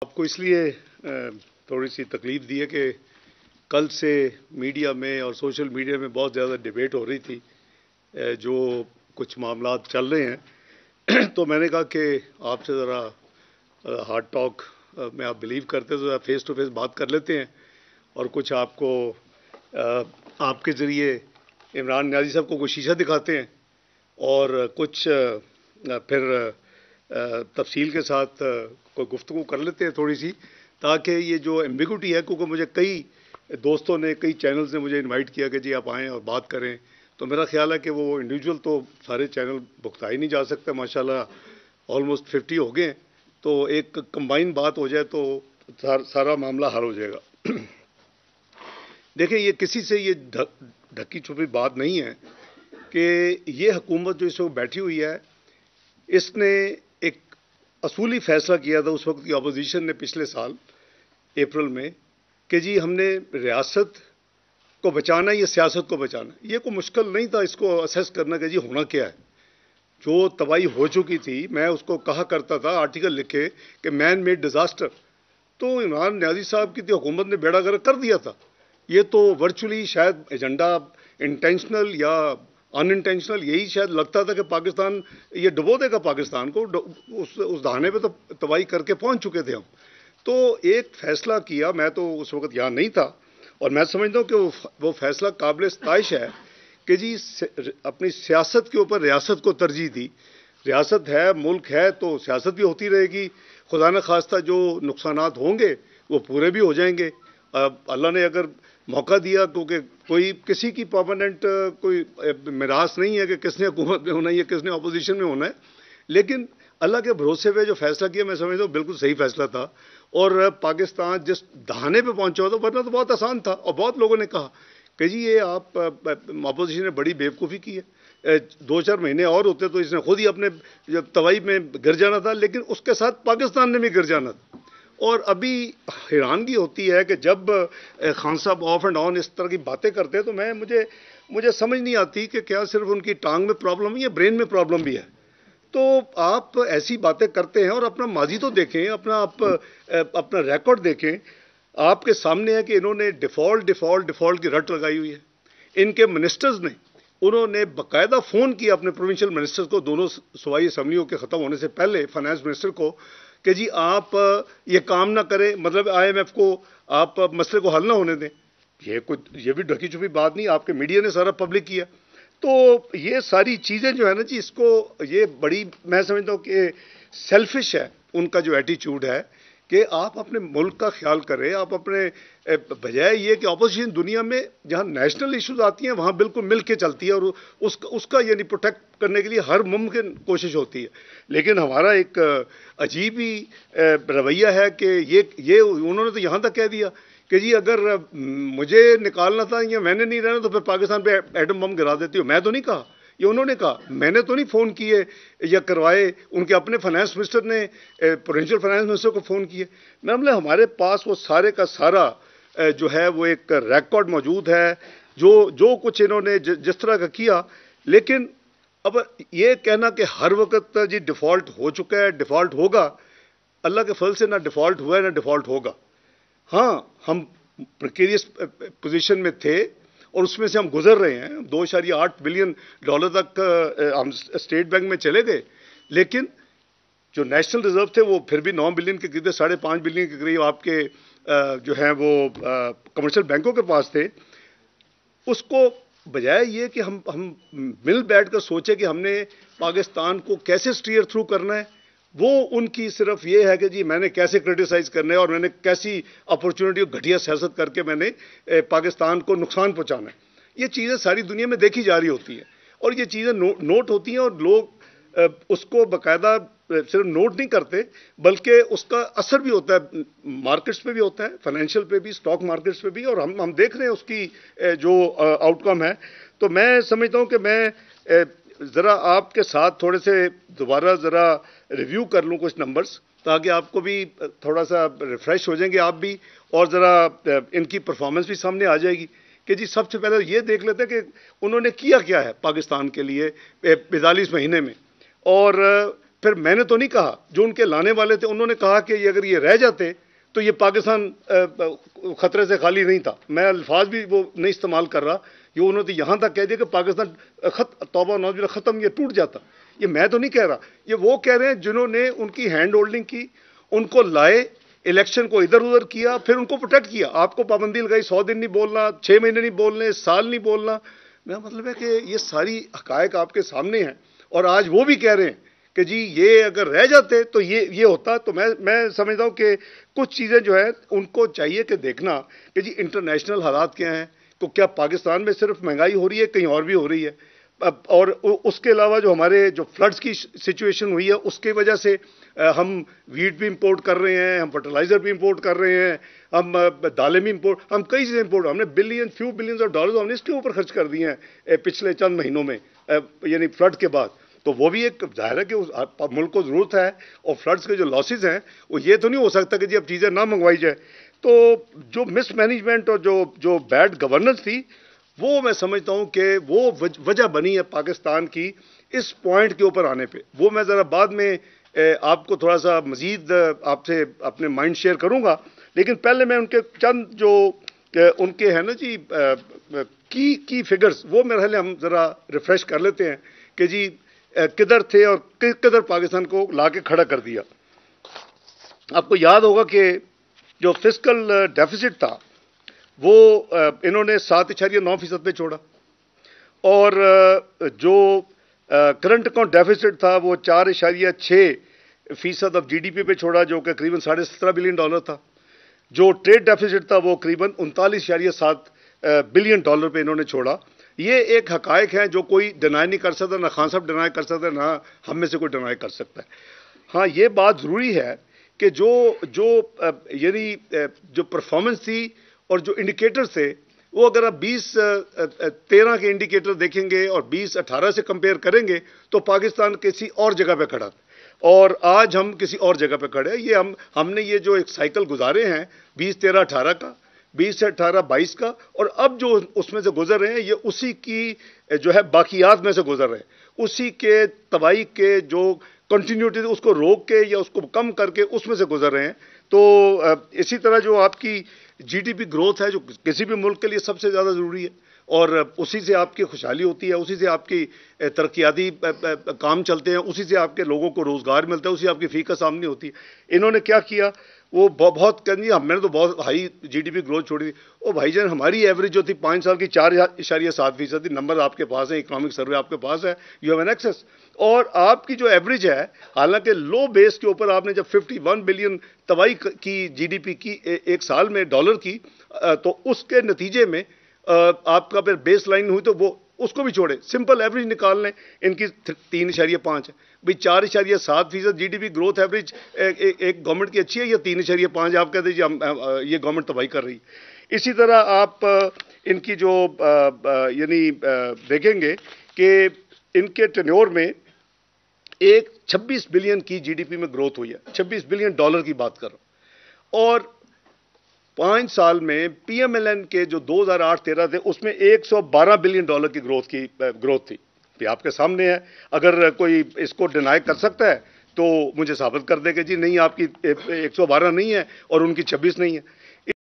آپ کو اس لیے تھوڑی سی تکلیف دی ہے کہ کل سے میڈیا میں اور سوشل میڈیا میں بہت زیادہ ڈیبیٹ ہو رہی تھی جو کچھ معاملات چل رہے ہیں تو میں نے کہا کہ آپ سے ذرا ہارڈ ٹاک میں آپ بلیو کرتے تو فیس ٹو فیس بات کر لیتے ہیں اور کچھ آپ کو آپ کے ذریعے عمران نیازی صاحب کو کوئی شیشہ دکھاتے ہیں اور کچھ پھر تفصیل کے ساتھ کوئی گفتگو کر لیتے ہیں تھوڑی سی، تاکہ یہ جو ایمبیگوٹی ہے، کیونکہ مجھے کئی دوستوں نے کئی چینلز نے مجھے انوائٹ کیا کہ جی آپ آئیں اور بات کریں، تو میرا خیال ہے کہ وہ انڈیویجول تو سارے چینل بھگتا ہی نہیں جا سکتے، ماشاءاللہ آلموسٹ 50 ہو گئے ہیں، تو ایک کمبائن بات ہو جائے تو سارا معاملہ حل ہو جائے گا۔ دیکھیں، یہ کسی سے یہ ڈھکی چھپی بات نہیں ہے کہ یہ حکومت جو اس وقت بیٹھی ہوئی ہے، اس نے ایک اصولی فیصلہ کیا تھا اس وقت کی اپوزیشن نے پچھلے سال اپریل میں کہ جی ہم نے ریاست کو بچانا ہے یا سیاست کو بچانا ہے۔ یہ کوئی مشکل نہیں تھا اس کو اسیس کرنا کہ جی ہونا کیا ہے۔ جو تباہی ہو چکی تھی، میں اس کو کہا کرتا تھا آرٹیکل لکھے کہ مین میڈ ڈیزاسٹر، تو عمران نیازی صاحب کی حکومت نے بیڑا گرک کر دیا تھا۔ یہ تو ورچولی شاید ایجنڈا انٹینشنل یا ان انٹینشنل یہی شاید لگتا تھا کہ پاکستان یہ ڈبو دے گا، پاکستان کو اس دہانے پہ تو تباہی کر کے پہنچ چکے تھے ہم۔ تو ایک فیصلہ کیا، میں تو اس وقت یہاں نہیں تھا، اور میں سمجھتا ہوں کہ وہ فیصلہ قابل ستائش ہے کہ جی اپنی سیاست کے اوپر ریاست کو ترجیح دی۔ ریاست ہے، ملک ہے، تو سیاست بھی ہوتی رہے گی، خدا نہ خواستہ جو نقصانات ہوں گے وہ پورے بھی ہو جائیں گے۔ اللہ نے اگر موقع دیا، کیونکہ کوئی کسی کی پرماننٹ کوئی میراث نہیں ہے کہ کس نے حکومت میں ہونا ہے یا کس نے اپوزیشن میں ہونا ہے، لیکن اللہ کے بھروسے پہ جو فیصلہ کیا، میں سمجھتا ہوں بالکل صحیح فیصلہ تھا، اور پاکستان جس دہانے پہ پہنچا ہوا تھا، ورنہ تو بہت آسان تھا، اور بہت لوگوں نے کہا کہ جی یہ آپ اپوزیشن نے بڑی بیوقوفی کی ہے، 2-4 مہینے اور ہوتے تو اس نے خود ہی اپنے تباہی میں گر جانا تھا، لیکن اس کے ساتھ پاکستان نے بھی گر جانا تھا۔ اور ابھی حیرانگی ہوتی ہے کہ جب خان صاحب آف اینڈ آن اس طرح کی باتیں کرتے ہیں تو مجھے سمجھ نہیں آتی کہ کیا صرف ان کی ٹانگ میں پرابلم ہے یا برین میں پرابلم بھی ہے۔ تو آپ ایسی باتیں کرتے ہیں اور اپنا ماضی تو دیکھیں، اپنا ریکارڈ دیکھیں۔ آپ کے سامنے ہے کہ انہوں نے ڈیفالٹ کی رٹ لگائی ہوئی ہے۔ ان کے منسٹرز نے انہوں نے باقاعدہ فون کیا اپنے پروونشل منسٹرز کو، دونوں صوبائی اسمبلیوں کے ختم ہونے سے پہلے فائنانس منسٹر کو، کہ جی آپ یہ کام نہ کریں، مطلب IMF کو آپ مسئلے کو حل نہ ہونے دیں۔ یہ بھی ڈھکی چھپی بات نہیں، آپ کے میڈیا نے سارا پبلک کیا۔ تو یہ ساری چیزیں جو ہے نا جی، اس کو یہ بڑی میں سمجھتا ہوں کہ سیلفش ہے ان کا جو ایٹیچیوڈ ہے کہ آپ اپنے ملک کا خیال کریں، آپ اپنے بجائے یہ کہ اپوزیشن دنیا میں جہاں نیشنل ایشوز آتی ہیں وہاں بالکل مل کے چلتی ہے اور اس کا یعنی پروٹیکٹ کرنے کے لیے ہر ممکن کوشش ہوتی ہے، لیکن ہمارا ایک عجیب ہی رویہ ہے کہ یہ انہوں نے تو یہاں تک کہہ دیا کہ جی اگر مجھے نکالنا تھا یا میں نے نہیں رہنا تو پھر پاکستان پہ ایٹم بم گرا دیتی ہو۔ میں تو نہیں کہا، یہ انہوں نے کہا، میں نے تو نہیں فون کیے یا کروائے، ان کے اپنے فائنانس منسٹر نے پوٹینشیل فائنانس منسٹر کو فون کیے۔ ہمارے پاس وہ سارے کا سارا جو ہے وہ ایک ریکارڈ موجود ہے، جو کچھ انہوں نے جس طرح کا کیا۔ لیکن اب یہ کہنا کہ ہر وقت جی ڈیفالٹ ہو چکا ہے، ڈیفالٹ ہوگا، اللہ کے فضل سے نہ ڈیفالٹ ہوا ہے نہ ڈیفالٹ ہوگا۔ ہاں، ہم پریکیریس پوزیشن میں تھے اور اس میں سے ہم گزر رہے ہیں، $2.8 بلین تک ہم اسٹیٹ بینک میں چلے گئے، لیکن جو نیشنل ریزرو تھے وہ پھر بھی 9 بلین کے قریب، 5.5 بلین کے قریب آپ کے جو ہیں وہ کمرشل بینکوں کے پاس تھے۔ اس کو بجائے یہ کہ ہم مل بیٹھ کر سوچے کہ ہم نے پاکستان کو کیسے سٹیئر تھرو کرنا ہے، وہ ان کی صرف یہ ہے کہ جی میں نے کیسے کرٹیسائز کرنا ہے اور میں نے کیسی اپورچونٹی اور گھٹیا سیاست کر کے میں نے پاکستان کو نقصان پہنچانا ہے۔ یہ چیزیں ساری دنیا میں دیکھی جا رہی ہوتی ہیں اور یہ چیزیں نوٹ ہوتی ہیں، اور لوگ اس کو باقاعدہ صرف نوٹ نہیں کرتے بلکہ اس کا اثر بھی ہوتا ہے، مارکیٹس پہ بھی ہوتا ہے، فائنینشیل پہ بھی، اسٹاک مارکیٹس پہ بھی، اور ہم دیکھ رہے ہیں اس کی جو آؤٹ کم ہے۔ تو میں سمجھتا ہوں کہ میں ذرا آپ کے ساتھ تھوڑے سے دوبارہ ذرا ریویو کر لوں کچھ نمبرز، تاکہ آپ کو بھی تھوڑا سا ریفریش ہو جائیں گے آپ بھی، اور ذرا ان کی پرفارمنس بھی سامنے آ جائے گی کہ جی سب سے پہلے یہ دیکھ لیتے ہیں کہ انہوں نے کیا ہے پاکستان کے لیے 45 مہینے میں، اور پھر میں نے تو نہیں کہا, جو ان کے لانے والے تھے انہوں نے کہا کہ اگر یہ رہ جاتے تو یہ پاکستان خطرے سے خالی نہیں تھا. میں الفاظ بھی وہ نہیں استعمال کر رہا, یہ انہوں نے یہاں تک کہہ دیا کہ پاکستان توبہ نوز باللہ ختم, یہ ٹوٹ جاتا. یہ میں تو نہیں کہہ رہا, یہ وہ کہہ رہے ہیں جنہوں نے ان کی ہینڈ ہولڈنگ کی, ان کو لائے, الیکشن کو ادھر ادھر کیا, پھر ان کو پروٹیکٹ کیا. آپ کو پابندی لگائی 100 دن نہیں بولنا, 6 مہینے نہیں بولنے, سال نہیں بولنا. میرا مطلب ہے کہ یہ ساری حقائق آپ کے سامنے ہیں, اور آج وہ بھی کہہ رہے ہیں کہ جی یہ اگر رہ جاتے تو یہ ہوتا. تو میں سمجھتا ہوں کہ کچھ چیزیں جو ہے ان کو چاہیے کہ دیکھنا کہ جی انٹرنیشنل حالات کیا ہیں, تو کیا پاکستان میں صرف مہنگائی ہو رہی ہے, کہیں اور بھی ہو رہی ہے. اور اس کے علاوہ جو ہمارے جو فلڈز کی سچویشن ہوئی ہے اس کی وجہ سے ہم ویٹ بھی امپورٹ کر رہے ہیں, ہم فرٹیلائزر بھی امپورٹ کر رہے ہیں, ہم دالیں بھی امپورٹ, ہم کئی چیزیں امپورٹ, ہم نے فیو بلینز آف ڈالرز ہم نے اس کے اوپر خرچ کر دیے ہیں پچھلے چند مہینوں میں, یعنی فلڈ کے بعد. تو وہ بھی ایک ظاہر ہے کہ ملک کو ضرورت ہے, اور فلڈز کے جو لاسز ہیں وہ یہ تو نہیں ہو سکتا کہ جی اب چیزیں نہ منگوائی جائے. تو جو مس مینجمنٹ اور جو بیڈ گورننس تھی, وہ میں سمجھتا ہوں کہ وہ وجہ بنی ہے پاکستان کی اس پوائنٹ کے اوپر آنے پہ. وہ میں ذرا بعد میں آپ کو تھوڑا سا مزید آپ سے اپنے مائنڈ شیئر کروں گا, لیکن پہلے میں ان کے چند جو ان کے ہیں نا جی کی فگرز, وہ میرے خیال ہم ذرا ریفریش کر لیتے ہیں کہ جی کدھر تھے اور کدھر پاکستان کو لا کے کھڑا کر دیا. آپ کو یاد ہوگا کہ جو فسکل ڈیفیسٹ تھا وہ انہوں نے 7.9% پہ چھوڑا, اور جو کرنٹ اکاؤنٹ ڈیفیسٹ تھا وہ 4.6% آف GDP پہ چھوڑا, جو کہ قریباً $17.5 بلین تھا. جو ٹریڈ ڈیفیسٹ تھا وہ قریباً $39.7 بلین پہ انہوں نے چھوڑا. یہ ایک حقائق ہیں جو کوئی ڈینائی نہیں کر سکتا, نہ خان صاحب ڈینائی کر سکتا, نہ ہم میں سے کوئی ڈینائی کر سکتا ہے. ہاں یہ بات ضروری ہے کہ یعنی جو پرفارمنس تھی اور جو انڈیکیٹرز تھے, وہ اگر آپ 2013 کے انڈیکیٹر دیکھیں گے اور 2018 سے کمپیئر کریں گے تو پاکستان کسی اور جگہ پہ کھڑا تھا, اور آج ہم کسی اور جگہ پہ کھڑے ہیں. یہ ہم نے یہ جو ایک سائیکل گزارے ہیں 2013-18 کا, 20 سے 18-22 کا, اور اب جو اس میں سے گزر رہے ہیں یہ اسی کی جو ہے باقیات میں سے گزر رہے ہیں, اسی کے تباہی کے جو کنٹینیوٹی اس کو روک کے یا اس کو کم کر کے اس میں سے گزر رہے ہیں. تو اسی طرح جو آپ کی GDP گروتھ ہے جو کسی بھی ملک کے لیے سب سے زیادہ ضروری ہے, اور اسی سے آپ کی خوشحالی ہوتی ہے, اسی سے آپ کی ترقیاتی کام چلتے ہیں, اسی سے آپ کے لوگوں کو روزگار ملتا ہے, اسی آپ کی فی کا آمدنی ہوتی ہے. انہوں نے کیا کیا, وہ بہت کہنی میں نے تو بہت ہائی GDP گروتھ چھوڑی تھی. او بھائی جان, ہماری ایوریج جو تھی 5 سال کی 4.7% تھی. نمبر آپ کے پاس ہے, اکنامک سروے آپ کے پاس ہے, یو ہیو این ایکسیس. اور آپ کی جو ایوریج ہے, حالانکہ لو بیس کے اوپر آپ نے جب 51 بلین تباہی کی GDP کی ایک سال میں ڈالر کی, تو اس کے نتیجے میں آپ کا پھر بیس لائن ہوئی, تو وہ اس کو بھی چھوڑے, سمپل ایوریج نکال لیں, ان کی 3.5 ہے. بھئی 4.7% GDP گروتھ ایوریج ایک گورنمنٹ کی اچھی ہے, یا 3.5 آپ کہہ دیجیے یہ گورنمنٹ تباہی کر رہی ہے. اسی طرح آپ ان کی جو یعنی دیکھیں گے کہ ان کے ٹینیور میں 26 بلین کی GDP میں گروتھ ہوئی ہے, $26 بلین کی بات کر رہا ہوں. اور 5 سال میں PMLN کے جو 2008-13 تھے اس میں $112 بلین کی گروتھ تھی. یہ آپ کے سامنے ہے, اگر کوئی اس کو ڈینائی کر سکتا ہے تو مجھے ثابت کر دے کہ جی نہیں آپ کی 112 نہیں ہے اور ان کی 26 نہیں ہے.